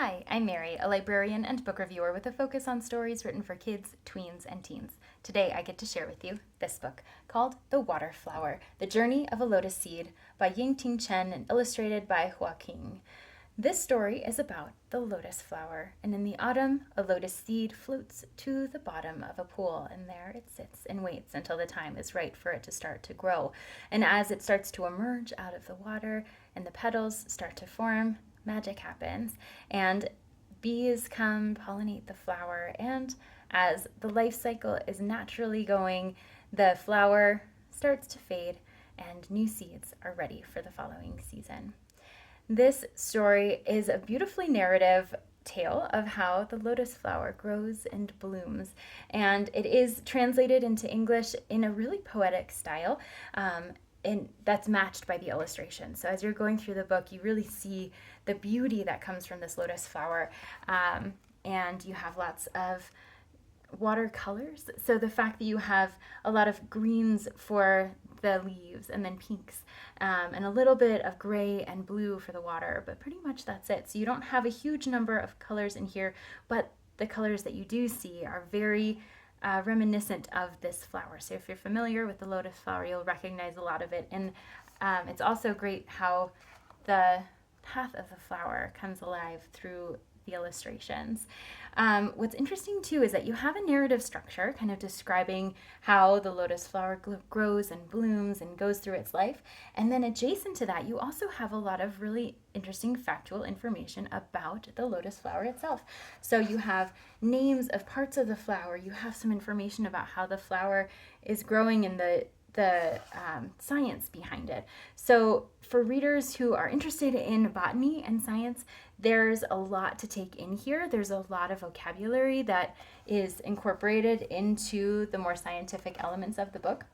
Hi, I'm Mary, a librarian and book reviewer with a focus on stories written for kids, tweens, and teens. Today I get to share with you this book called The Water Flower, The Journey of a Lotus Seed by Ying-Ting Chen and illustrated by Hua Qing. This story is about the lotus flower, and in the autumn, a lotus seed floats to the bottom of a pool, and there it sits and waits until the time is right for it to start to grow. And as it starts to emerge out of the water and the petals start to form, magic happens, and bees come pollinate the flower. And as the life cycle is naturally going, the flower starts to fade, and new seeds are ready for the following season. This story is a beautifully narrative tale of how the lotus flower grows and blooms, and it is translated into English in a really poetic style. And that's matched by the illustration. So as you're going through the book, you really see the beauty that comes from this lotus flower. And you have lots of watercolors. So the fact that you have a lot of greens for the leaves and then pinks and a little bit of gray and blue for the water, but pretty much that's it. So you don't have a huge number of colors in here, but the colors that you do see are very reminiscent of this flower. So if you're familiar with the lotus flower, you'll recognize a lot of it. And it's also great how the path of the flower comes alive through the illustrations. What's interesting too is that you have a narrative structure kind of describing how the lotus flower grows and blooms and goes through its life. And then adjacent to that, you also have a lot of really interesting factual information about the lotus flower itself. So you have names of parts of the flower, you have some information about how the flower is growing and the science behind it. So for readers who are interested in botany and science, there's a lot to take in here. There's a lot of vocabulary that is incorporated into the more scientific elements of the book.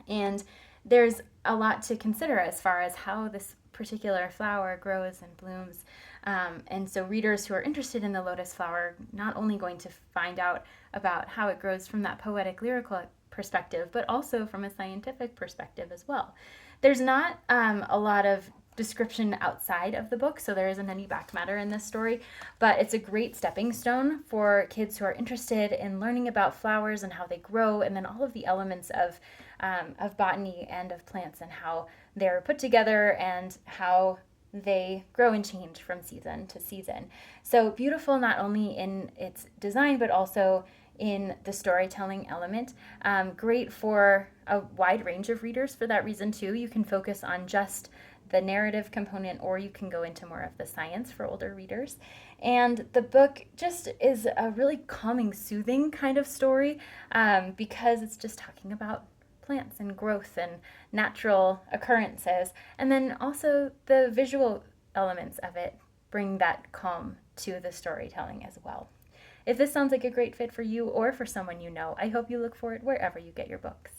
And there's a lot to consider as far as how this particular flower grows and blooms. And so readers who are interested in the lotus flower are not only going to find out about how it grows from that poetic lyrical perspective, but also from a scientific perspective as well. There's not a lot of description outside of the book, so there isn't any back matter in this story, but it's a great stepping stone for kids who are interested in learning about flowers and how they grow, and then all of the elements of botany and of plants and how they're put together and how they grow and change from season to season. So beautiful not only in its design, but also in the storytelling element. Great for a wide range of readers for that reason too. You can focus on just the narrative component, or you can go into more of the science for older readers. And the book just is a really calming, soothing kind of story because it's just talking about plants and growth and natural occurrences. And then also the visual elements of it bring that calm to the storytelling as well. If this sounds like a great fit for you or for someone you know, I hope you look for it wherever you get your books.